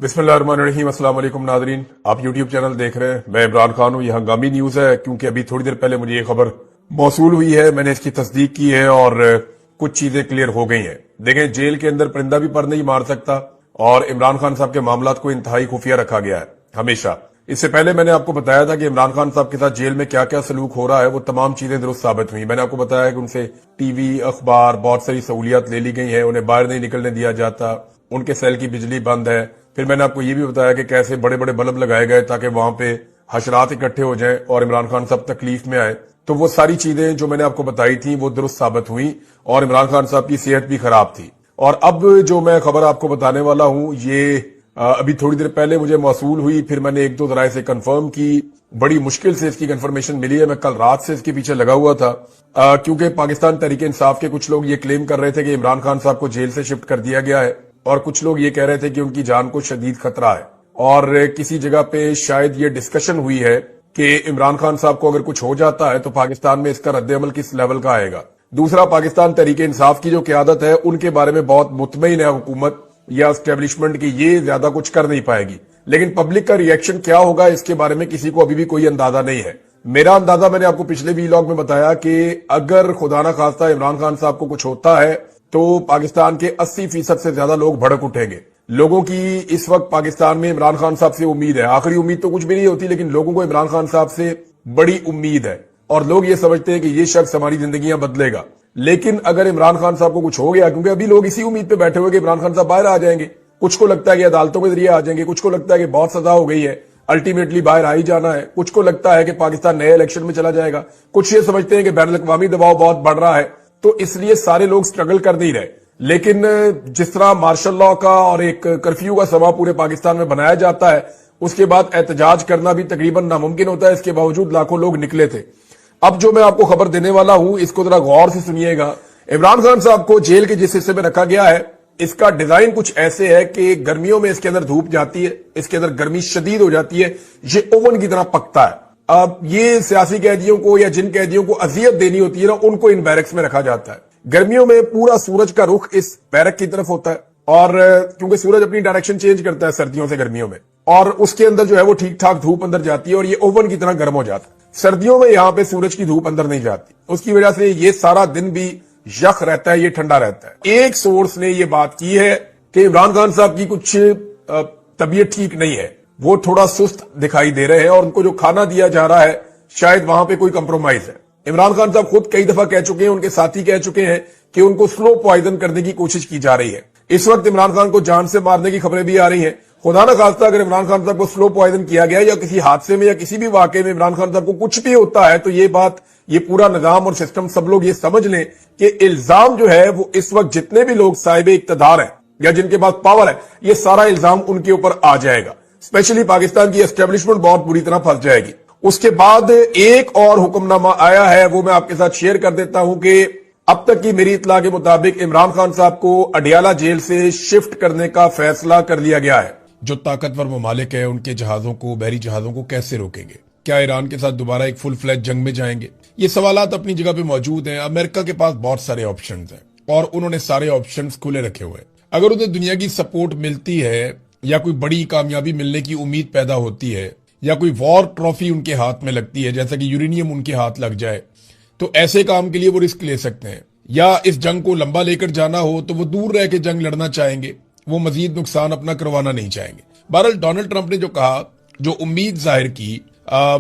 बिस्मिल्लाहिर्रहमानिर्रहीम। अस्सलाम वालेकुम नादरीन, आप यूट्यूब चैनल देख रहे हैं। मैं इमरान खान हूं। यह हंगामी न्यूज है क्योंकि अभी थोड़ी देर पहले मुझे ये खबर मौसूल हुई है। मैंने इसकी तस्दीक की है और कुछ चीजें क्लियर हो गई हैं। देखें, जेल के अंदर परिंदा भी पर नहीं मार सकता और इमरान खान साहब के मामला को इंतहाई खुफिया रखा गया है हमेशा। इससे पहले मैंने आपको बताया था कि इमरान खान साहब के साथ जेल में क्या क्या सलूक हो रहा है, वो तमाम चीजें दुरुस्त साबित हुई। मैंने आपको बताया कि उनसे टीवी, अखबार, बहुत सारी सहूलियात ले ली गई हैं। उन्हें बाहर नहीं निकलने दिया जाता, उनके सेल की बिजली बंद है। फिर मैंने आपको ये भी बताया कि कैसे बड़े बड़े बल्ब लगाए गए ताकि वहां पे हशरात इकट्ठे हो जाएं और इमरान खान साहब तकलीफ में आए। तो वो सारी चीजें जो मैंने आपको बताई थी वो दुरुस्त साबित हुई और इमरान खान साहब की सेहत भी खराब थी। और अब जो मैं खबर आपको बताने वाला हूं ये अभी थोड़ी देर पहले मुझे मौसूल हुई। फिर मैंने एक दो जराए से कंफर्म की। बड़ी मुश्किल से इसकी कंफर्मेशन मिली है। मैं कल रात से इसके पीछे लगा हुआ था क्योंकि पाकिस्तान तहरीक इंसाफ के कुछ लोग ये क्लेम कर रहे थे कि इमरान खान साहब को जेल से शिफ्ट कर दिया गया है और कुछ लोग ये कह रहे थे कि उनकी जान को शदीद खतरा है। और किसी जगह पे शायद ये डिस्कशन हुई है कि इमरान खान साहब को अगर कुछ हो जाता है तो पाकिस्तान में इसका रद्द-ए-अमल किस लेवल का आएगा। दूसरा, पाकिस्तान तहरीक इंसाफ की जो क्यादत है उनके बारे में बहुत मुतमईन है हुकूमत या एस्टेब्लिशमेंट की, ये ज्यादा कुछ कर नहीं पाएगी। लेकिन पब्लिक का रिएक्शन क्या होगा इसके बारे में किसी को अभी भी कोई अंदाजा नहीं है। मेरा अंदाजा मैंने आपको पिछले वीलॉग में बताया कि अगर खुदा ना खास्ता इमरान खान साहब को कुछ होता है तो पाकिस्तान के 80% से ज्यादा लोग भड़क उठेंगे। लोगों की इस वक्त पाकिस्तान में इमरान खान साहब से उम्मीद है। आखिरी उम्मीद तो कुछ भी नहीं होती, लेकिन लोगों को इमरान खान साहब से बड़ी उम्मीद है और लोग ये समझते हैं कि ये शख्स हमारी जिंदगियां बदलेगा। लेकिन अगर इमरान खान साहब को कुछ हो गया, क्योंकि अभी लोग इसी उम्मीद पे बैठे हुए कि इमरान खान साहब बाहर आ जाएंगे, कुछ को लगता है कि अदालतों के जरिए आ जाएंगे, कुछ को लगता है कि बहुत सजा हो गई है, अल्टीमेटली बाहर आ ही जाना है, कुछ को लगता है कि पाकिस्तान नए इलेक्शन में चला जाएगा, कुछ ये समझते हैं कि बैनुल अक़वामी दबाव बहुत बढ़ रहा है। तो इसलिए सारे लोग स्ट्रगल कर नहीं रहे। लेकिन जिस तरह मार्शल लॉ का और एक कर्फ्यू का समा पूरे पाकिस्तान में बनाया जाता है, उसके बाद एहतजाज करना भी तकरीबन नामुमकिन होता है। इसके बावजूद लाखों लोग निकले थे। अब जो मैं आपको खबर देने वाला हूं इसको जरा गौर से सुनिएगा। इमरान खान साहब को जेल के जिस हिस्से में रखा गया है इसका डिजाइन कुछ ऐसे है कि गर्मियों में इसके अंदर धूप जाती है, इसके अंदर गर्मी शदीद हो जाती है, ये ओवन की तरह पकता है। अब ये सियासी कैदियों को या जिन कैदियों को अजियत देनी होती है ना, उनको इन बैरक्स में रखा जाता है। गर्मियों में पूरा सूरज का रुख इस बैरक की तरफ होता है और क्योंकि सूरज अपनी डायरेक्शन चेंज करता है सर्दियों से गर्मियों में, और उसके अंदर जो है वो ठीक ठाक धूप अंदर जाती है और ये ओवन की तरह गर्म हो जाता है। सर्दियों में यहां पे सूरज की धूप अंदर नहीं जाती, उसकी वजह से ये सारा दिन भी यख रहता है, ये ठंडा रहता है। एक सोर्स ने ये बात की है कि इमरान खान साहब की कुछ तबीयत ठीक नहीं है, वो थोड़ा सुस्त दिखाई दे रहे हैं और उनको जो खाना दिया जा रहा है शायद वहां पे कोई कंप्रोमाइज है। इमरान खान साहब खुद कई दफा कह चुके हैं, उनके साथी कह चुके हैं कि उनको स्लो पॉइजन करने की कोशिश की जा रही है। इस वक्त इमरान खान को जान से मारने की खबरें भी आ रही हैं। खुदा ना खास्ता अगर इमरान खान साहब को स्लो पॉइजन किया गया या किसी हादसे में या किसी भी वाकये में इमरान खान साहब को कुछ भी होता है तो ये पूरा निजाम और सिस्टम सब लोग ये समझ लें कि इल्जाम जो है वो इस वक्त जितने भी लोग साहिब इक्तदार हैं या जिनके पास पावर है, ये सारा इल्जाम उनके ऊपर आ जाएगा। स्पेशली पाकिस्तान की एस्टेब्लिशमेंट बहुत बुरी तरह फंस जाएगी। उसके बाद एक और हुक्मनामा आया है, वो मैं आपके साथ शेयर कर देता हूं कि अब तक की मेरी इत्तला के मुताबिक इमरान खान साहब को अडियाला जेल से शिफ्ट करने का फैसला कर लिया गया है। जो ताकतवर ममालिक है उनके जहाजों को, बहरी जहाजों को कैसे रोकेंगे? क्या ईरान के साथ दोबारा एक फुल फ्लैज जंग में जाएंगे? ये सवालात अपनी जगह पे मौजूद हैं। अमेरिका के पास बहुत सारे ऑप्शंस हैं और उन्होंने सारे ऑप्शंस खुले रखे हुए हैं। अगर उन्हें दुनिया की सपोर्ट मिलती है या कोई बड़ी कामयाबी मिलने की उम्मीद पैदा होती है या कोई वॉर ट्रॉफी उनके हाथ में लगती है, जैसा कि यूरेनियम उनके हाथ लग जाए, तो ऐसे काम के लिए वो रिस्क ले सकते हैं। या इस जंग को लंबा लेकर जाना हो तो वो दूर रह के जंग लड़ना चाहेंगे, वो मजीद नुकसान अपना करवाना नहीं चाहेंगे। बहरहाल डोनाल्ड ट्रंप ने जो कहा, जो उम्मीद जाहिर की,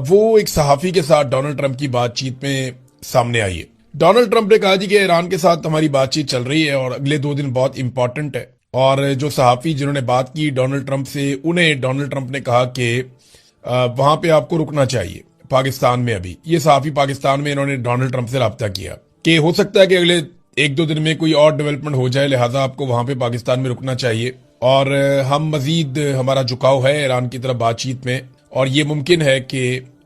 वो एक सहाफी के साथ डोनाल्ड ट्रंप की बातचीत में सामने आई है। डोनाल्ड ट्रंप ने कहा जी कि ईरान के साथ हमारी बातचीत चल रही है और अगले 2 दिन बहुत इंपॉर्टेंट है। और जो सहाफी जिन्होंने बात की डोनाल्ड ट्रंप से, उन्हें डोनाल्ड ट्रंप ने कहा कि वहां पे आपको रुकना चाहिए पाकिस्तान में। अभी ये सहाफी पाकिस्तान में, इन्होंने डोनाल्ड ट्रंप से राब्ता किया कि हो सकता है कि अगले 1-2 दिन में कोई और डेवलपमेंट हो जाए, लिहाजा आपको वहां पे पाकिस्तान में रुकना चाहिए और हम मजीद, हमारा झुकाव है ईरान की तरफ बातचीत में और ये मुमकिन है कि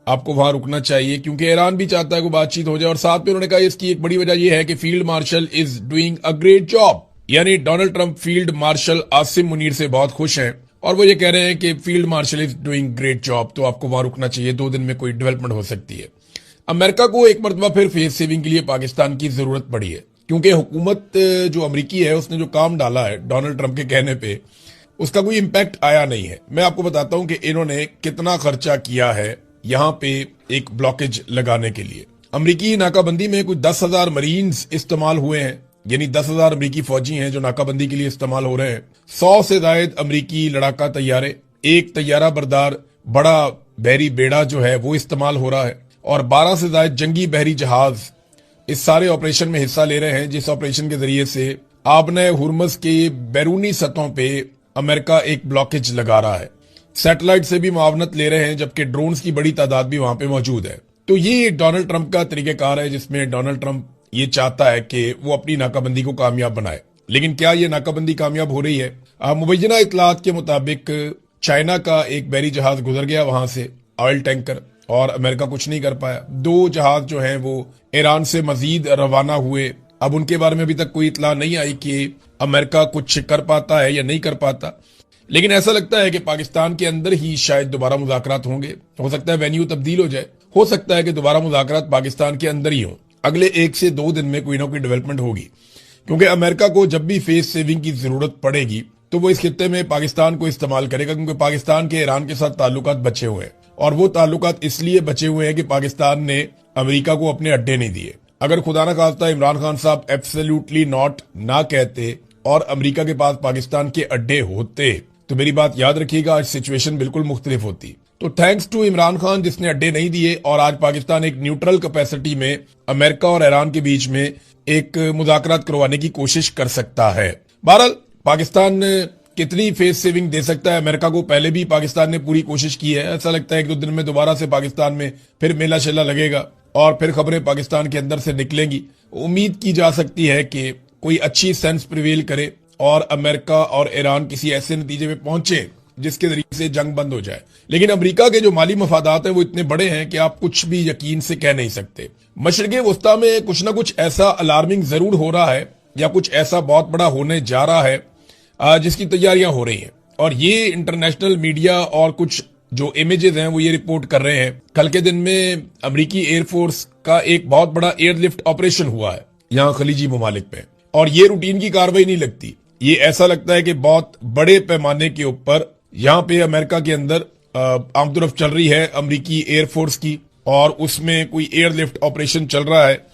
आपको वहां रुकना चाहिए क्योंकि ईरान भी चाहता है कि बातचीत हो जाए। और साथ में उन्होंने कहा इसकी एक बड़ी वजह यह है कि field marshal is doing a great job, यानी Donald Trump field marshal Asim Munir से बहुत खुश हैं और वो ये कह रहे हैं कि field marshal is doing great job, तो आपको वहां रुकना चाहिए, 2 दिन में कोई डेवलपमेंट हो सकती है। अमेरिका को एक मरतबा फिर फेस सेविंग के लिए पाकिस्तान की जरूरत पड़ी है क्योंकि हुकूमत जो अमरीकी है उसने जो काम डाला है डोनाल्ड ट्रंप के कहने पे, उसका कोई इम्पैक्ट आया नहीं है। मैं आपको बताता हूं कि इन्होंने कितना खर्चा किया है यहां पे एक ब्लॉकेज लगाने के लिए। अमरीकी नाकाबंदी में कुछ 10,000 मरीन्स इस्तेमाल हुए हैं, यानी 10,000 अमरीकी फौजी हैं जो नाकाबंदी के लिए इस्तेमाल हो रहे हैं। 100 से ज्यादा अमरीकी लड़ाका तैयारे, एक तैयारा बरदार बड़ा बहरी बेड़ा जो है वो इस्तेमाल हो रहा है, और 12 से ज्यादा जंगी बहरी जहाज इस सारे ऑपरेशन में हिस्सा ले रहे हैं, जिस ऑपरेशन के जरिए से आबने हुर्मस के बैरूनी सतहों पे अमेरिका एक ब्लॉकेज लगा रहा है। सैटेलाइट से भी मुआवनत ले रहे हैं, जबकि ड्रोन्स की बड़ी तादाद भी वहां पे मौजूद है। तो ये डोनाल्ड ट्रंप का तरीकेकार है, जिसमें डोनाल्ड ट्रंप ये चाहता है कि वो अपनी नाकाबंदी को कामयाब बनाए। लेकिन क्या ये नाकाबंदी कामयाब हो रही है? मुबैना इतलात के मुताबिक चाइना का एक बहरी जहाज गुजर गया वहां से, ऑयल टैंकर, और अमेरिका कुछ नहीं कर पाया। 2 जहाज जो हैं वो ईरान से मजीद रवाना हुए। अब उनके बारे में अभी तक कोई इतला नहीं आई कि अमेरिका कुछ कर पाता है या नहीं कर पाता, लेकिन ऐसा लगता है कि पाकिस्तान के अंदर ही शायद दोबारा मुज़ाकरात होंगे। हो सकता है वेन्यू तब्दील हो जाए, हो सकता है कि दोबारा मुज़ाकरात पाकिस्तान के अंदर ही हो। अगले 1 से 2 दिन में कोई ना कोई डेवलपमेंट होगी, क्योंकि अमेरिका को जब भी फेस सेविंग की जरूरत पड़ेगी तो वो इस खित्ते में पाकिस्तान को इस्तेमाल करेगा, क्योंकि पाकिस्तान के ईरान के साथ ताल्लुकात बचे हुए हैं, और वो ताल्लुकात इसलिए बचे हुए हैं कि पाकिस्तान ने अमेरिका को अपने अड्डे नहीं दिए। अगर खुदा न खास्ता इमरान खान साहब एब्सोल्युटली नॉट ना कहते और अमेरिका के पास पाकिस्तान के अड्डे होते, तो मेरी बात याद रखिएगा, आज सिचुएशन बिल्कुल मुख्तलिफ होती। तो थैंक्स टू इमरान खान जिसने अड्डे नहीं दिए, और आज पाकिस्तान एक न्यूट्रल कैपेसिटी में अमेरिका और ईरान के बीच में एक मुज़ाकरात करवाने की कोशिश कर सकता है। बहरहाल पाकिस्तान कितनी फेस सेविंग दे सकता है अमेरिका को, पहले भी पाकिस्तान ने पूरी कोशिश की है। ऐसा लगता है 1-2 दिन में दोबारा से पाकिस्तान में फिर मेला शेला लगेगा और फिर खबरें पाकिस्तान के अंदर से निकलेंगी। उम्मीद की जा सकती है कि कोई अच्छी सेंस प्रिवेल करे और अमेरिका और ईरान किसी ऐसे नतीजे में पहुंचे जिसके जरिए से जंग बंद हो जाए। लेकिन अमेरिका के जो माली मफादात हैं वो इतने बड़े हैं कि आप कुछ भी यकीन से कह नहीं सकते। मशरिक़े वस्ता में कुछ ना कुछ ऐसा अलार्मिंग जरूर हो रहा है, या कुछ ऐसा बहुत बड़ा होने जा रहा है जिसकी तैयारियां हो रही हैं, और ये इंटरनेशनल मीडिया और कुछ जो इमेजेस हैं वो ये रिपोर्ट कर रहे हैं। कल के दिन में अमेरिकी एयरफोर्स का एक बहुत बड़ा एयरलिफ्ट ऑपरेशन हुआ है यहाँ खलीजी ममालिक पे, और ये रूटीन की कार्रवाई नहीं लगती। ये ऐसा लगता है कि बहुत बड़े पैमाने के ऊपर यहाँ पे अमेरिका के अंदर आमदोरफ्त चल रही है अमेरिकी एयरफोर्स की, और उसमें कोई एयरलिफ्ट ऑपरेशन चल रहा है।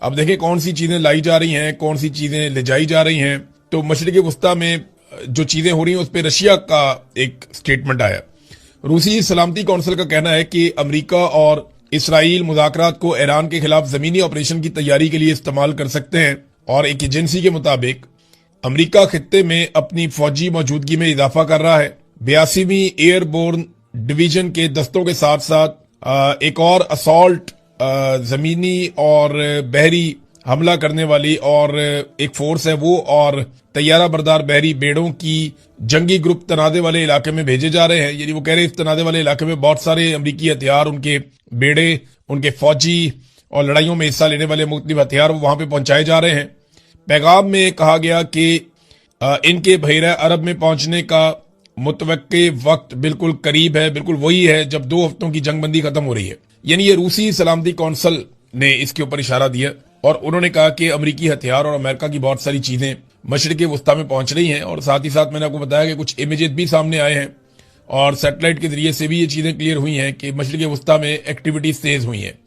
अब देखें कौन सी चीजें लाई जा रही हैं, कौन सी चीजें ले जाई जा रही हैं। तो मशरिक़े वस्ता में जो चीजें हो रही हैं उस पर रशिया का एक स्टेटमेंट आया। रूसी सलामती काउंसिल का कहना है कि अमेरिका और इसराइल मुज़ाकरात को ईरान के खिलाफ जमीनी ऑपरेशन की तैयारी के लिए इस्तेमाल कर सकते हैं, और एक एजेंसी के मुताबिक अमेरिका खित्ते में अपनी फौजी मौजूदगी में इजाफा कर रहा है। 82वीं एयरबोर्न डिवीजन के दस्तों के साथ साथ एक और असॉल्ट जमीनी और बहरी हमला करने वाली और एक फोर्स है वो, और तैयारा बरदार बहरी बेड़ों की जंगी ग्रुप तनादे वाले इलाके में भेजे जा रहे हैं। यानी वो कह रहे हैं इस तनादे वाले इलाके में बहुत सारे अमरीकी हथियार, उनके बेड़े, उनके फौजी और लड़ाइयों में हिस्सा लेने वाले मुख्तलिफ हथियार वहां पे पहुंचाए जा रहे हैं। पैगाम में कहा गया कि इनके बहिरा अरब में पहुंचने का मुतवक्के वक्त बिल्कुल करीब है, बिल्कुल वही है जब 2 हफ्तों की जंगबंदी खत्म हो रही है। यानी ये रूसी सलामती काउंसिल ने इसके ऊपर इशारा दिया, और उन्होंने कहा कि अमरीकी हथियार और अमेरिका की बहुत सारी चीजें मशरिक़े वस्ता में पहुंच रही हैं। और साथ ही साथ मैंने आपको बताया कि कुछ इमेजेस भी सामने आए हैं, और सैटेलाइट के जरिए से भी ये चीजें क्लियर हुई हैं कि मशरिक़े वस्ता में एक्टिविटीज तेज हुई हैं।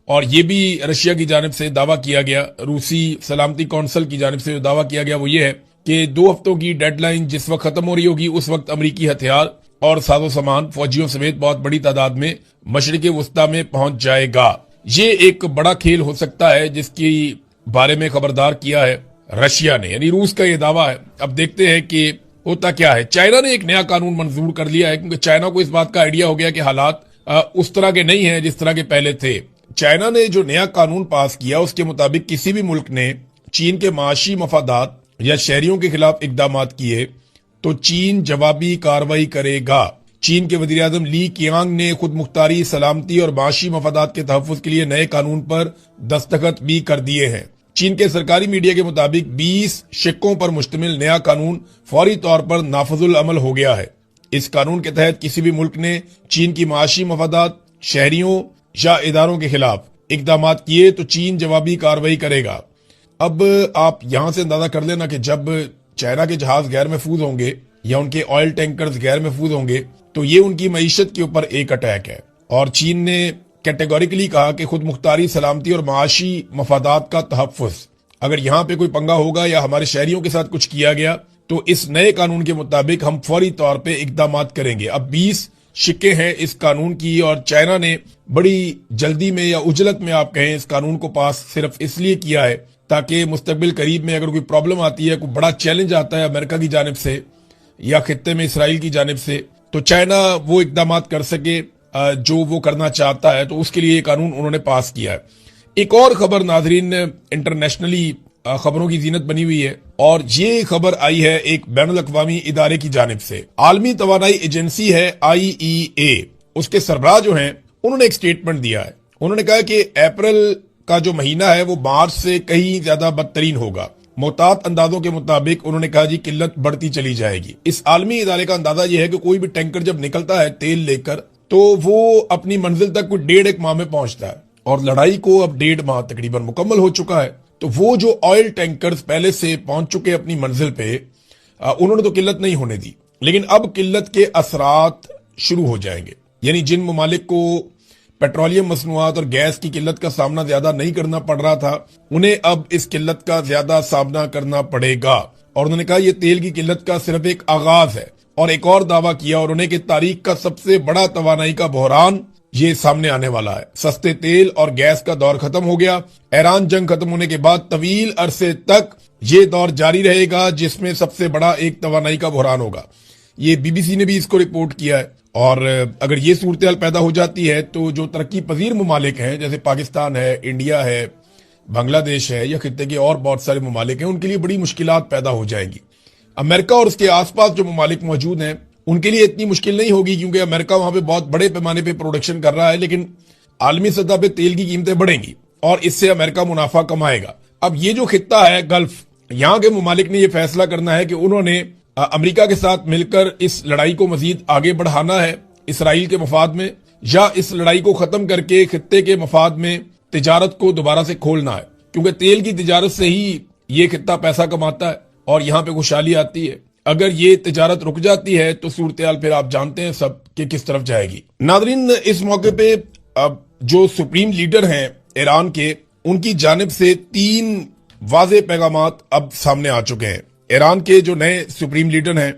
और ये भी रशिया की जानिब से दावा किया गया, रूसी सलामती काउंसिल की जानिब से जो दावा किया गया वो ये है कि 2 हफ्तों की डेडलाइन जिस वक्त खत्म हो रही होगी उस वक्त अमरीकी हथियार और साजो सामान फौजियों समेत बहुत बड़ी तादाद में मशरिक़े वस्ता में पहुंच जाएगा। ये एक बड़ा खेल हो सकता है जिसकी बारे में खबरदार किया है रशिया ने, यानी रूस का ये दावा है। अब देखते हैं कि होता क्या है। चाइना ने एक नया कानून मंजूर कर लिया है, क्योंकि चाइना को इस बात का आइडिया हो गया कि हालात उस तरह के नहीं है जिस तरह के पहले थे। चाइना ने जो नया कानून पास किया उसके मुताबिक किसी भी मुल्क ने चीन के माशी मफादात या शहरियों के खिलाफ इकदाम किए तो चीन जवाबी कार्रवाई करेगा। चीन के वजीर आजम ली कियांग ने खुद मुख्तारी, सलामती और माशी मफादात के तहफ़्फ़ुज़ के लिए नए कानून पर दस्तखत भी कर दिए हैं। चीन के सरकारी मीडिया के मुताबिक 20 शिक्कों पर मुश्तमिल नया कानून फौरी तौर पर नाफजुल अमल हो गया है। इस कानून के तहत किसी भी मुल्क ने चीन की माशी मफादात, शहरियों या इदारों के खिलाफ इकदाम किए तो चीन जवाबी कार्रवाई करेगा। अब आप यहां से अंदाजा कर लेना कि जब चाइना के जहाज गैर महफूज होंगे या उनके ऑयल टैंकर्स गैर महफूज होंगे तो ये उनकी मईशत के ऊपर एक अटैक है। और चीन ने कैटेगोरिकली कहा कि खुद मुख्तारी, सलामती और माशी मफादात का तहफ़्फ़ुज़, अगर यहाँ पे कोई पंगा होगा या हमारे शहरियों के साथ कुछ किया गया तो इस नए कानून के मुताबिक हम फौरी तौर पे इक़दामात करेंगे। अब 20 शिक्के हैं इस कानून की और चाइना ने बड़ी जल्दी में या उजलत में आप कहें इस कानून को पास सिर्फ इसलिए किया है ताकि मुस्तकबिल करीब में अगर कोई प्रॉब्लम आती है, कोई बड़ा चैलेंज आता है अमेरिका की जानिब से या खित्ते में इसराइल की जानिब से, तो चाइना वो इक़दामात कर सके जो वो करना चाहता है। तो उसके लिए ये कानून उन्होंने पास किया है। एक और खबर नाजरीन इंटरनेशनली खबरों की जीनत बनी हुई है और ये खबर आई है एक बैनुल अक़वामी इदारे की जानिब से। आलमी तवानाई एजेंसी है IEA, उसके सरबराह जो हैं उन्होंने एक स्टेटमेंट दिया है। उन्होंने कहा कि अप्रैल का जो महीना है वो मार्च से कहीं ज्यादा बदतरीन होगा। मोहतात अंदाजों के मुताबिक उन्होंने कहा जी किल्लत बढ़ती चली जाएगी। इस आलमी इदारे का अंदाजा यह है कि कोई भी टैंकर जब निकलता है तेल लेकर तो वो अपनी मंजिल तक कोई 1.5 माह में पहुंचता है और लड़ाई को अब 1.5 माह तकरीबन मुकम्मल हो चुका है। तो वो जो ऑयल टैंकर्स पहले से पहुंच चुके अपनी मंजिल पे, उन्होंने तो किल्लत नहीं होने दी, लेकिन अब किल्लत के असरात शुरू हो जाएंगे। यानी जिन ममालिक को पेट्रोलियम मसनूआत और गैस की किल्लत का सामना ज्यादा नहीं करना पड़ रहा था, उन्हें अब इस किल्लत का ज्यादा सामना करना पड़ेगा। और उन्होंने कहा यह तेल की किल्लत का सिर्फ एक आगाज है। और एक और दावा किया उन्होंने कि तारीख का सबसे बड़ा तवानाई का बहरान ये सामने आने वाला है। सस्ते तेल और गैस का दौर खत्म हो गया। ईरान जंग खत्म होने के बाद तवील अरसे तक ये दौर जारी रहेगा जिसमें सबसे बड़ा एक तवानाई का बहरान होगा। ये BBC ने भी इसको रिपोर्ट किया है। और अगर ये सूरत हाल पैदा हो जाती है तो जो तरक्की पजीर ममालिक हैं जैसे पाकिस्तान है, इंडिया है, बांग्लादेश है या खित्ते के और बहुत सारे ममालिक हैं, उनके लिए बड़ी मुश्किलात पैदा हो जाएंगी। अमेरिका और उसके आसपास जो ममालिक मौजूद हैं उनके लिए इतनी मुश्किल नहीं होगी क्योंकि अमेरिका वहां पे बहुत बड़े पैमाने पे प्रोडक्शन कर रहा है, लेकिन आलमी सतह पे तेल की कीमतें बढ़ेंगी और इससे अमेरिका मुनाफा कमाएगा। अब ये जो खित्ता है गल्फ, यहाँ के ममालिक ने यह फैसला करना है कि उन्होंने अमेरिका के साथ मिलकर इस लड़ाई को मजीद आगे बढ़ाना है इसराइल के मफाद में, या इस लड़ाई को खत्म करके खित्ते के मफाद में तिजारत को दोबारा से खोलना है, क्योंकि तेल की तिजारत से ही ये खित्ता पैसा कमाता है और यहाँ पे खुशहाली आती है। अगर ये तिजारत रुक जाती है तो सूरत हाल फिर आप जानते हैं सब कि किस तरफ जाएगी। नादरीन, इस मौके पे अब जो सुप्रीम लीडर हैं ईरान के, उनकी जानिब से 3 वाज़ेह पैगामात अब सामने आ चुके हैं। ईरान के जो नए सुप्रीम लीडर हैं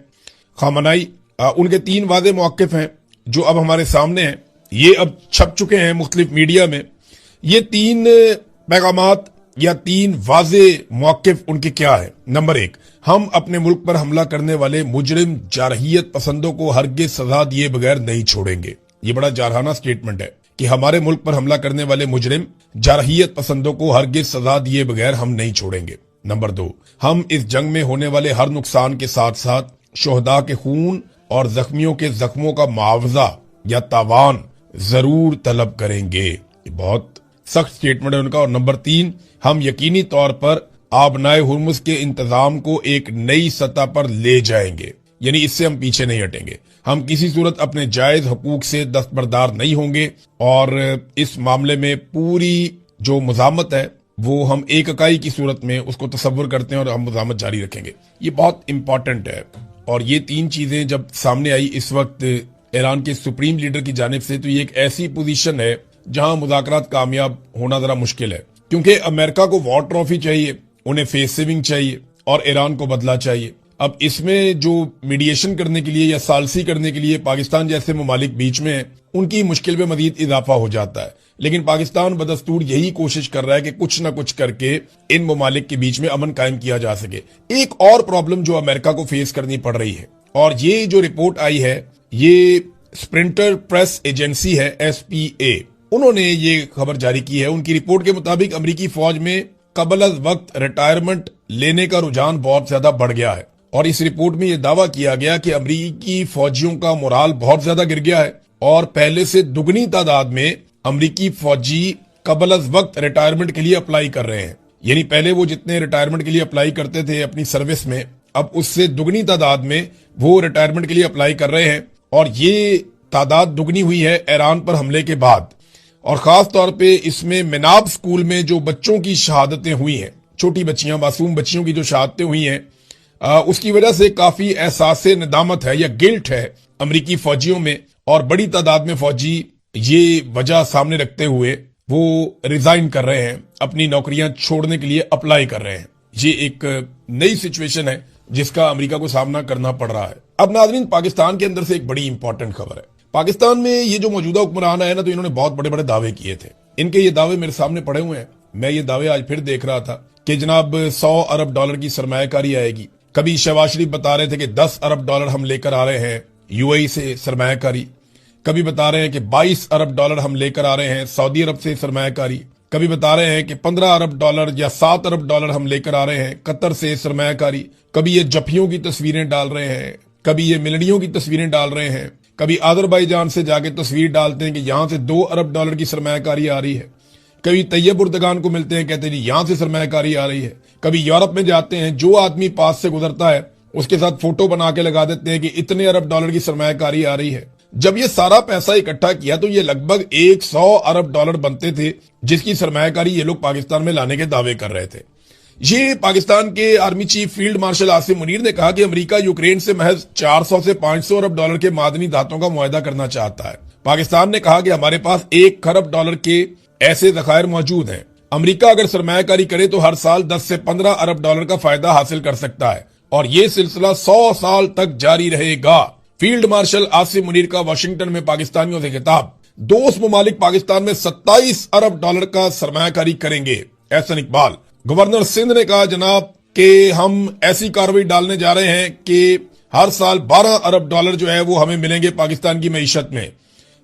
खामनाई, उनके 3 वाज़ेह मौक़िफ़ हैं जो अब हमारे सामने हैं। ये अब छप चुके हैं मुख्तलिफ मीडिया में। ये 3 पैगामात या 3 वाज़ेह मौक़िफ़ उनके क्या है। नंबर 1, हम अपने मुल्क पर हमला करने वाले मुजरिम जारहियत पसंदों को हरगिज़ सजा दिए बगैर नहीं छोड़ेंगे। ये बड़ा जारहाना स्टेटमेंट है कि हमारे मुल्क पर हमला करने वाले मुजरिम जारहियत पसंदों को हरगिज़ सजा दिए बगैर हम नहीं छोड़ेंगे। नंबर 2, हम इस जंग में होने वाले हर नुकसान के साथ साथ शोहदा के खून और जख्मियों के जख्मों का मुआवजा या तावान जरूर तलब करेंगे। ये बहुत सख्त स्टेटमेंट है उनका। और नंबर 3, हम यकीनी तौर पर आबनाए हुर्मुज के इंतजाम को एक नई सतह पर ले जाएंगे, यानी इससे हम पीछे नहीं हटेंगे। हम किसी सूरत अपने जायज हकूक से दस्तबरदार नहीं होंगे और इस मामले में पूरी जो मुजामत है वो हम एक इकाई की सूरत में उसको तसव्वुर करते हैं और हम मुजामत जारी रखेंगे। ये बहुत इंपॉर्टेंट है। और ये 3 चीजें जब सामने आई इस वक्त ईरान के सुप्रीम लीडर की जानिब से, तो ये एक ऐसी पोजीशन है जहां मुज़ाकरात कामयाब होना जरा मुश्किल है, क्योंकि अमेरिका को वॉर ट्रॉफी चाहिए, उन्हें फेस सेविंग चाहिए और ईरान को बदला चाहिए। अब इसमें जो मीडिएशन करने के लिए या सालसी करने के लिए पाकिस्तान जैसे ममालिक बीच में है, उनकी मुश्किल में मजीद इजाफा हो जाता है। लेकिन पाकिस्तान बदस्तूर यही कोशिश कर रहा है कि कुछ न कुछ करके इन ममालिक के बीच में अमन कायम किया जा सके। एक और प्रॉब्लम जो अमेरिका को फेस करनी पड़ रही है, और ये जो रिपोर्ट आई है ये स्प्रिंटर प्रेस एजेंसी है SPA, उन्होंने ये खबर जारी की है। उनकी रिपोर्ट के मुताबिक अमेरिकी फौज में कबल अज वक्त रिटायरमेंट लेने का रुझान बहुत ज्यादा बढ़ गया है। और इस रिपोर्ट में यह दावा किया गया कि अमेरिकी फौजियों का मोराल बहुत ज्यादा गिर गया है और पहले से दुगनी तादाद में अमेरिकी फौजी कबल अज वक्त रिटायरमेंट के लिए अप्लाई कर रहे हैं। यानी पहले वो जितने रिटायरमेंट के लिए अप्लाई करते थे अपनी सर्विस में, अब उससे दुगनी तादाद में वो रिटायरमेंट के लिए अप्लाई कर रहे हैं। और ये तादाद दुगनी हुई है ईरान पर हमले के बाद। और खास तौर पे इसमें मिनाब स्कूल में जो बच्चों की शहादतें हुई हैं, छोटी बच्चियां, मासूम बच्चियों की जो शहादतें हुई हैं, उसकी वजह से काफी एहसास नदामत है या गिल्ट है अमरीकी फौजियों में, और बड़ी तादाद में फौजी ये वजह सामने रखते हुए वो रिजाइन कर रहे हैं, अपनी नौकरियां छोड़ने के लिए अप्लाई कर रहे हैं। ये एक नई सिचुएशन है जिसका अमेरिका को सामना करना पड़ रहा है। अब नाज़रीन, पाकिस्तान के अंदर से एक बड़ी इंपॉर्टेंट खबर है। पाकिस्तान में ये जो मौजूदा हुक्मरान है ना, तो इन्होंने बहुत बड़े बड़े दावे किए थे। इनके ये दावे मेरे सामने पड़े हुए हैं। मैं ये दावे आज फिर देख रहा था कि जनाब $100 अरब की सरमायाकारी आएगी। कभी शहबाज शरीफ बता रहे थे कि $10 अरब हम लेकर आ रहे हैं यूएई से सरमायाकारी। कभी बता रहे हैं कि $22 अरब हम लेकर आ रहे हैं सऊदी अरब से सरमायाकारी। कभी बता रहे हैं कि $15 अरब या $7 अरब हम लेकर आ रहे हैं कतर से सरमायाकारी। कभी ये जफियों की तस्वीरें डाल रहे हैं, कभी ये मिलड़ियों की तस्वीरें डाल रहे हैं, कभी अजरबैजान से जाके तस्वीर डालते हैं कि यहां से $2 अरब की सरमायाकारी आ रही है। कभी तैयब उर्दगान को मिलते हैं, कहते हैं जी यहां से सरमायाकारी आ रही है। कभी यूरोप में जाते हैं, जो आदमी पास से गुजरता है उसके साथ फोटो बना के लगा देते हैं कि इतने अरब डॉलर की सरमायाकारी आ रही है। जब ये सारा पैसा इकट्ठा किया तो ये लगभग 100 अरब डॉलर बनते थे, जिसकी सरमायाकारी ये लोग पाकिस्तान में लाने के दावे कर रहे थे। ये पाकिस्तान के army chief field marshal Asim Munir ने कहा कि अमेरिका यूक्रेन से महज 400 से 500 अरब डॉलर के मादनी धातों का मुआहदा करना चाहता है। पाकिस्तान ने कहा कि हमारे पास $1 खरब के ऐसे जखायर मौजूद हैं। अमेरिका अगर सरमायाकारी करे तो हर साल 10 से 15 अरब डॉलर का फायदा हासिल कर सकता है और ये सिलसिला 100 साल तक जारी रहेगा। फील्ड मार्शल आसिम मुनीर का वाशिंगटन में पाकिस्तानियों से खिताब। दोस्त ममालिक पाकिस्तान में 27 अरब डॉलर का सरमायाकारी करेंगे। एहसन इकबाल। गवर्नर सिंध ने कहा जनाब कि हम ऐसी कार्रवाई डालने जा रहे हैं कि हर साल 12 अरब डॉलर जो है वो हमें मिलेंगे पाकिस्तान की मईशत में।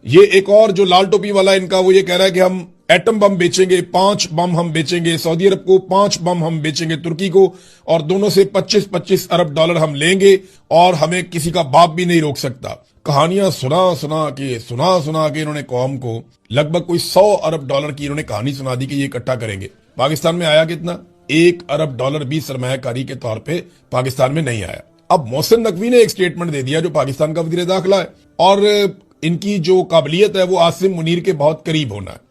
ये एक और जो लाल टोपी वाला इनका, वो ये कह रहा है कि हम एटम बम बेचेंगे, 5 बम हम बेचेंगे सऊदी अरब को, 5 बम हम बेचेंगे तुर्की को, और दोनों से 25-25 अरब डॉलर हम लेंगे और हमें किसी का बाप भी नहीं रोक सकता। कहानियां सुना सुना के इन्होंने कौम को लगभग कोई 100 अरब डॉलर की इन्होंने कहानी सुना दी कि ये इकट्ठा करेंगे। पाकिस्तान में आया कितना? $1 अरब भी सरमायाकारी के तौर पे पाकिस्तान में नहीं आया। अब मोहसिन नकवी ने एक स्टेटमेंट दे दिया, जो पाकिस्तान का वजीर दाखिला है, और इनकी जो काबिलियत है वो आसिम मुनीर के बहुत करीब होना है।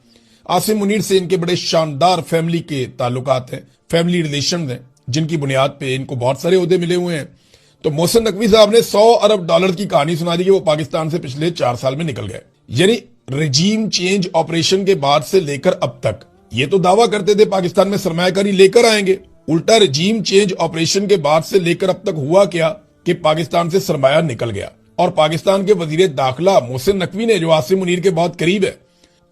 आसिम मुनीर से इनके बड़े शानदार फैमिली के ताल्लुकात हैं, फैमिली रिलेशन हैं, जिनकी बुनियाद पे इनको बहुत सारे ओहदे मिले हुए हैं। तो मोहसिन नकवी साहब ने $100 अरब की कहानी सुना दी कि वो पाकिस्तान से पिछले 4 साल में निकल गए। यानी रजीम चेंज ऑपरेशन के बाद से लेकर अब तक ये तो दावा करते थे पाकिस्तान में सरमायाकारी लेकर आएंगे। उल्टा रजीम चेंज ऑपरेशन के बाद से लेकर अब तक हुआ क्या कि पाकिस्तान से सरमाया निकल गया। और पाकिस्तान के वजीर दाखिला मोहसिन नकवी ने, जो आसिम मुनीर के बहुत करीब है,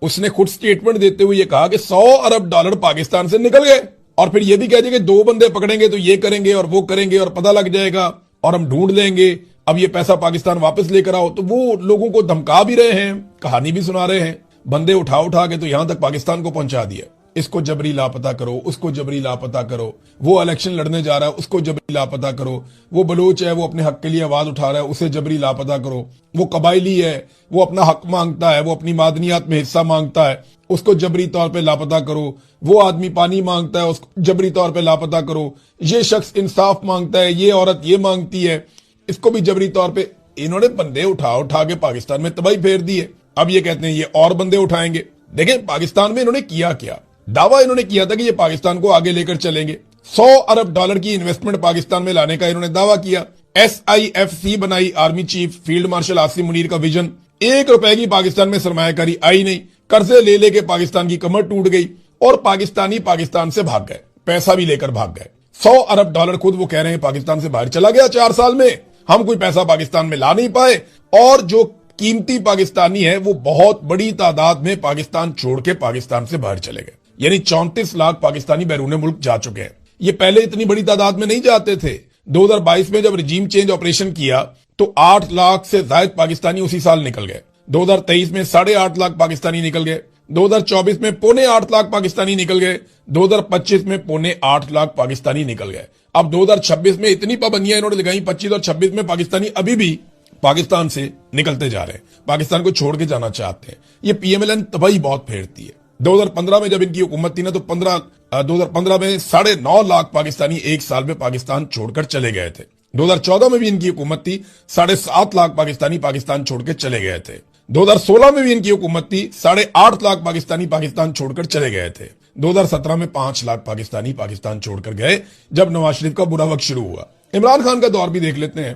उसने खुद स्टेटमेंट देते हुए ये कहा कि $100 अरब पाकिस्तान से निकल गए। और फिर ये भी कह दिया कि 2 बंदे पकड़ेंगे तो ये करेंगे और वो करेंगे और पता लग जाएगा और हम ढूंढ लेंगे, अब ये पैसा पाकिस्तान वापस लेकर आओ। तो वो लोगों को धमका भी रहे हैं, कहानी भी सुना रहे हैं। बंदे उठा के तो यहां तक पाकिस्तान को पहुंचा दिया। इसको जबरी लापता करो, उसको जबरी लापता करो, वो इलेक्शन लड़ने जा रहा है उसको जबरी लापता करो, वो बलूच है वो अपने हक के लिए आवाज उठा रहा है उसे जबरी लापता करो, वो कबायली है वो अपना हक मांगता है, वो अपनी मादनियात में हिस्सा मांगता है, उसको जबरी तौर पे लापता करो, वो आदमी पानी मांगता है उसको जबरी तौर पे लापता करो, ये शख्स इंसाफ मांगता है, ये औरत ये मांगती है, इसको भी जबरी तौर पे। इन्होंने बंदे उठा के पाकिस्तान में तबाही फेर दी है। अब ये कहते हैं ये और बंदे उठाएंगे। देखें पाकिस्तान में इन्होंने किया क्या। दावा इन्होंने किया था कि ये पाकिस्तान को आगे लेकर चलेंगे। $100 अरब की इन्वेस्टमेंट पाकिस्तान में लाने का इन्होंने दावा किया। SIFC बनाई army chief field marshal Asim Munir का विजन। $1 की पाकिस्तान में सरमायाकारी आई नहीं, कर्जे ले के पाकिस्तान की कमर टूट गई और पाकिस्तानी पाकिस्तान से भाग गए, पैसा भी लेकर भाग गए। $100 अरब खुद वो कह रहे हैं पाकिस्तान से बाहर चला गया 4 साल में, हम कोई पैसा पाकिस्तान में ला नहीं पाए। और जो कीमती पाकिस्तानी है वो बहुत बड़ी तादाद में पाकिस्तान छोड़ के पाकिस्तान से बाहर चले गए। यानी 34 लाख पाकिस्तानी बैरून मुल्क जा चुके हैं। ये पहले इतनी बड़ी तादाद में नहीं जाते थे। 2022 में जब रिजीम चेंज ऑपरेशन किया तो 8 लाख से ज्यादा पाकिस्तानी उसी साल निकल गए। 2023 में 8.5 लाख पाकिस्तानी निकल गए। 2024 में 7.25 लाख पाकिस्तानी निकल गए। 2025 में 7.25 लाख पाकिस्तानी निकल गए। अब 2026 में इतनी पाबंदियां इन्होंने लगाई, 25 और 26 में पाकिस्तानी अभी भी पाकिस्तान से निकलते जा रहे हैं, पाकिस्तान को छोड़ के जाना चाहते हैं। ये PMLN तबाही बहुत फेरती है। 2015 में जब इनकी हुकूमत थी ना तो 2015 में 9.5 लाख पाकिस्तानी एक साल में पाकिस्तान छोड़कर चले गए थे। 2014 में भी इनकी हुकूमत थी, 7.5 लाख पाकिस्तानी पाकिस्तान छोड़कर चले गए थे। 2016 में भी इनकी हुकूमत थी, 8.5 लाख पाकिस्तानी पाकिस्तान छोड़कर चले गए थे। 2017 में 5 लाख पाकिस्तानी पाकिस्तान छोड़कर गए जब नवाज शरीफ का बुरा वक्त शुरू हुआ। इमरान खान का दौर भी देख लेते हैं।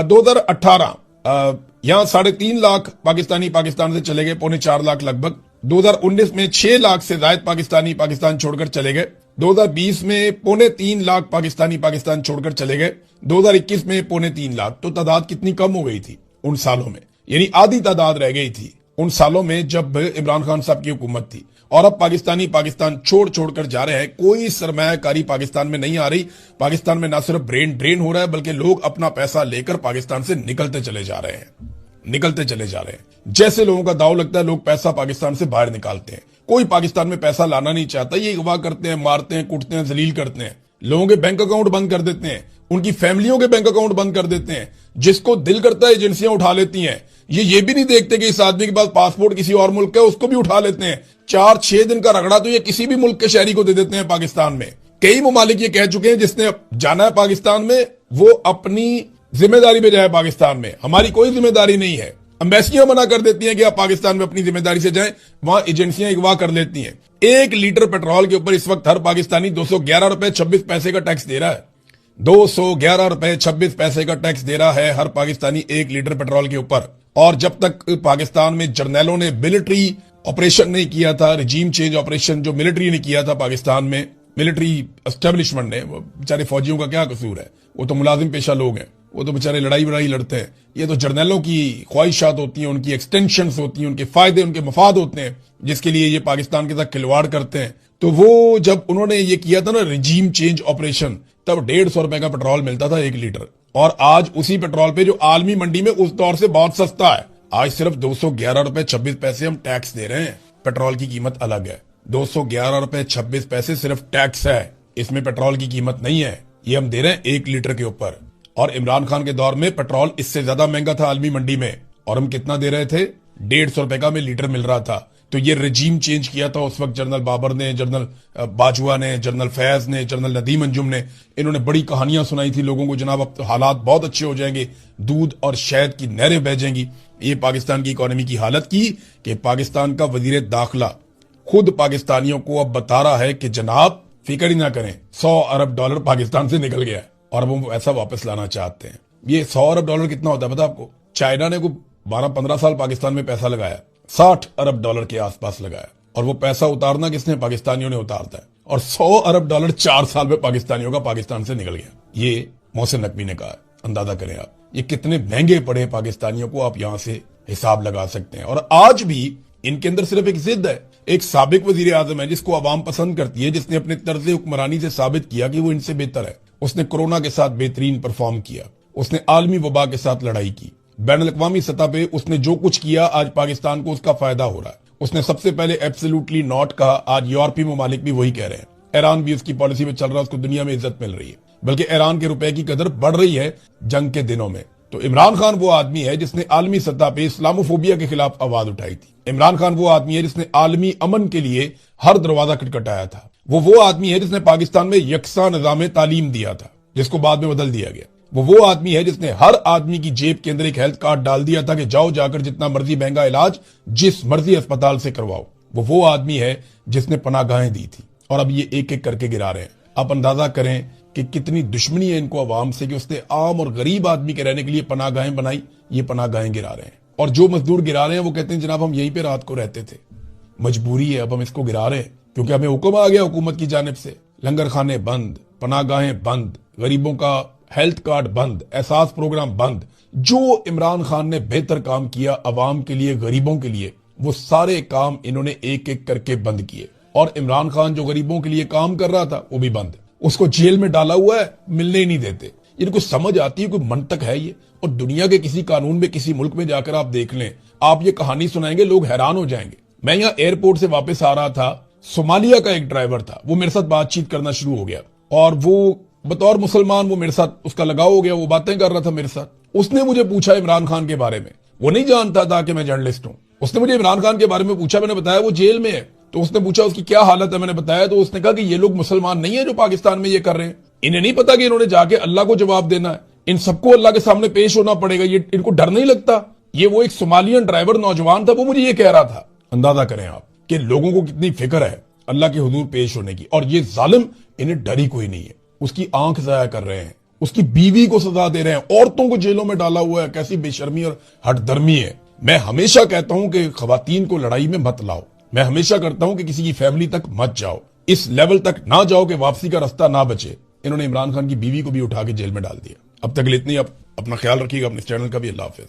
2018 यहां 3.5 लाख पाकिस्तानी पाकिस्तान से चले गए, 3.25 लाख लगभग। 2019 में 6 लाख से ज्यादा पाकिस्तानी पाकिस्तान छोड़कर चले गए। 2020 में 3.25 लाख पाकिस्तानी पाकिस्तान छोड़कर चले गए। 2021 में 3.25 लाख। तो तादाद कितनी कम हो गई थी उन सालों में, यानी आधी तादाद रह गई थी उन सालों में जब इमरान खान साहब की हुकूमत थी। और अब पाकिस्तानी पाकिस्तान छोड़कर जा रहे हैं। कोई सरमायाकारी पाकिस्तान में नहीं आ रही। पाकिस्तान में ना सिर्फ ब्रेन ड्रेन हो रहा है, बल्कि लोग अपना पैसा लेकर पाकिस्तान से निकलते चले जा रहे हैं। जैसे लोगों का दाव लगता है, लोग पैसा पाकिस्तान से बाहर निकालते हैं। कोई पाकिस्तान में पैसा लाना नहीं चाहता। ये अगवा करते हैं, मारते हैं, कूटते हैं, जलील करते हैं, लोगों के बैंक अकाउंट बंद कर देते हैं, उनकी फैमिलियों के बैंक अकाउंट बंद कर देते हैं। जिसको दिल करता है एजेंसियां उठा लेती हैं। ये भी नहीं देखते कि इस आदमी के पास पासपोर्ट किसी और मुल्क का है, उसको भी उठा लेते हैं। 4-6 दिन का रगड़ा तो ये किसी भी मुल्क के शहरी को दे देते हैं पाकिस्तान में। कई ममालिक ये कह चुके हैं जिसने जाना है पाकिस्तान में वो अपनी जिम्मेदारी पे जाए पाकिस्तान में, हमारी कोई जिम्मेदारी नहीं है। एम्बेसियां मना कर देती हैं कि आप पाकिस्तान में अपनी जिम्मेदारी से जाएं, वहां एजेंसियां अगवा कर लेती हैं। 1 लीटर पेट्रोल के ऊपर इस वक्त हर पाकिस्तानी 211 रुपए 26 पैसे का टैक्स दे रहा है। 211 रुपए 26 पैसे का टैक्स दे रहा है हर पाकिस्तानी 1 लीटर पेट्रोल के ऊपर। और जब तक पाकिस्तान में जर्नैलों ने मिलिट्री ऑपरेशन नहीं किया था, रिजीम चेंज ऑपरेशन जो मिलिट्री ने किया था पाकिस्तान में, मिलिट्री एस्टेब्लिशमेंट ने, बेचारे फौजियों का क्या कसूर है, वो तो मुलाजिम पेशा लोग हैं, वो तो बेचारे लड़ाई लड़ते हैं। ये तो जर्नैलों की ख्वाहिशात होती हैं, उनकी एक्सटेंशंस होती हैं, उनके फायदे, उनके मफाद होते हैं, जिसके लिए ये पाकिस्तान के साथ खिलवाड़ करते हैं। तो वो जब उन्होंने ये किया था ना रिजीम चेंज ऑपरेशन, तब 150 रुपए का पेट्रोल मिलता था 1 लीटर। और आज उसी पेट्रोल पे जो आलमी मंडी में उस दौर से बहुत सस्ता है, आज सिर्फ 211 रुपए 26 पैसे हम टैक्स दे रहे हैं। पेट्रोल की कीमत अलग है, 211 रुपए 26 पैसे सिर्फ टैक्स है, इसमें पेट्रोल की कीमत नहीं है। ये हम दे रहे हैं 1 लीटर के ऊपर। और इमरान खान के दौर में पेट्रोल इससे ज्यादा महंगा था आलमी मंडी में, और हम कितना दे रहे थे? 150 रुपए का में लीटर मिल रहा था। तो ये रजीम चेंज किया था उस वक्त जनरल बाबर ने, जनरल बाजवा ने, जनरल फैज ने, जनरल नदीम अंजुम ने। इन्होंने बड़ी कहानियां सुनाई थी लोगों को, जनाब अब तो हालात बहुत अच्छे हो जाएंगे, दूध और शहद की नहरें बह जाएंगी। ये पाकिस्तान की इकोनॉमी की हालत की कि पाकिस्तान का वजीर दाखिला खुद पाकिस्तानियों को अब बता रहा है कि जनाब फिक्र ही ना करें, $100 अरब पाकिस्तान से निकल गया है और अब वो ऐसा वापस लाना चाहते हैं। ये $100 अरब कितना होता है पता आपको? चाइना ने को 12-15 साल पाकिस्तान में पैसा लगाया, $60 अरब के आसपास लगाया, और वो पैसा उतारना किसने? पाकिस्तानियों ने उतारता है। और $100 अरब 4 साल में पाकिस्तानियों का पाकिस्तान से निकल गया। ये मोहसिन नकवी ने कहा है। अंदाजा करें आप ये कितने महंगे पड़े पाकिस्तानियों को, आप यहां से हिसाब लगा सकते हैं। और आज भी इनके अंदर सिर्फ एक जिद है। एक साबिक वजीर आजम है जिसको आवाम पसंद करती है, जिसने अपने तर्ज हुक्मरानी से साबित किया कि वो इनसे बेहतर है। उसने कोरोना के साथ बेहतरीन परफॉर्म किया, उसने आलमी वबा के साथ लड़ाई की, बैनुल-अक़वामी सतह पे उसने जो कुछ किया आज पाकिस्तान को उसका फायदा हो रहा है। उसने सबसे पहले एब्सोल्युटली नॉट कहा, आज यूरोपीय ममालिक भी वही कह रहे हैं। ईरान भी उसकी पॉलिसी में चल रहा है, उसको दुनिया में इज्जत मिल रही है, बल्कि ईरान के रुपए की कदर बढ़ रही है जंग के दिनों में। तो इमरान खान वो आदमी है जिसने आलमी सतह पे इस्लामोफोबिया के खिलाफ आवाज उठाई थी। इमरान खान वो आदमी है जिसने आलमी अमन के लिए हर दरवाजा खटखटाया था। वो आदमी है जिसने पाकिस्तान में यकसा निजाम तालीम दिया था, जिसको बाद में बदल दिया गया। वो आदमी है जिसने हर आदमी की जेब के अंदर एक हेल्थ कार्ड डाल दिया था कि जाओ जाकर जितना मर्जी महंगा इलाज जिस मर्जी अस्पताल से करवाओ। वो आदमी है जिसने पनाहगाहें दी थी, और अब ये एक एक करके गिरा रहे हैं। आप अंदाजा करें कि कितनी दुश्मनी है इनको अवाम से कि उसने आम और गरीब आदमी के रहने के लिए पनाहगाहें बनाई, ये पनाहगाहें गिरा रहे हैं। और जो मजदूर गिरा रहे हैं वो कहते हैं जनाब हम यहीं पे रात को रहते थे, मजबूरी है, अब हम इसको गिरा रहे हैं क्योंकि हमें हुक्म आ गया हुकूमत की जानिब से। लंगर खाने बंद, पनाहगाहें बंद, गरीबों का हेल्थ कार्ड बंद, एहसास प्रोग्राम बंद। जो इमरान खान ने बेहतर काम किया अवाम के लिए, गरीबों के लिए, वो सारे काम इन्होंने एक एक करके बंद किए। और इमरान खान जो गरीबों के लिए काम कर रहा था वो भी बंद, उसको जेल में डाला हुआ है, मिलने ही नहीं देते। इनको समझ आती है, कोई मंतक है ये? और दुनिया के किसी कानून में किसी मुल्क में जाकर आप देख लें, आप ये कहानी सुनाएंगे लोग हैरान हो जाएंगे। मैं यहाँ एयरपोर्ट से वापस आ रहा था, सोमालिया का एक ड्राइवर था, वो मेरे साथ बातचीत करना शुरू हो गया, और वो बतौर मुसलमान वो मेरे साथ उसका लगाव हो गया, वो बातें कर रहा था मेरे साथ। उसने मुझे पूछा इमरान खान के बारे में, वो नहीं जानता था कि मैं जर्नलिस्ट हूं। उसने मुझे इमरान खान के बारे में पूछा, मैंने बताया वो जेल में है। तो उसने पूछा उसकी क्या हालत है, मैंने बताया। तो उसने कहा कि ये लोग मुसलमान नहीं है जो पाकिस्तान में ये कर रहे हैं, इन्हें नहीं पता कि इन्होंने जाके अल्लाह को जवाब देना है, इन सबको अल्लाह के सामने पेश होना पड़ेगा, ये इनको डर नहीं लगता। ये वो एक सोमालियन ड्राइवर नौजवान था, वो मुझे ये कह रहा था। अंदाजा करें आप कि लोगों को कितनी फिक्र है अल्लाह के हुजूर पेश होने की, और ये जालिम इन्हें डर ही कोई नहीं है, उसकी आंख जाया कर रहे हैं, उसकी बीवी को सजा दे रहे हैं, औरतों को जेलों में डाला हुआ है। कैसी बेशर्मी और हठधर्मी है। मैं हमेशा कहता हूं कि खवातीन को लड़ाई में मत लाओ। मैं हमेशा करता हूं कि किसी की फैमिली तक मत जाओ, इस लेवल तक ना जाओ कि वापसी का रास्ता ना बचे। इन्होंने इमरान खान की बीवी को भी उठा के जेल में डाल दिया। अब तक इतनी, अपना ख्याल रखिएगा, अपने चैनल का भी। अल्लाह हाफिज।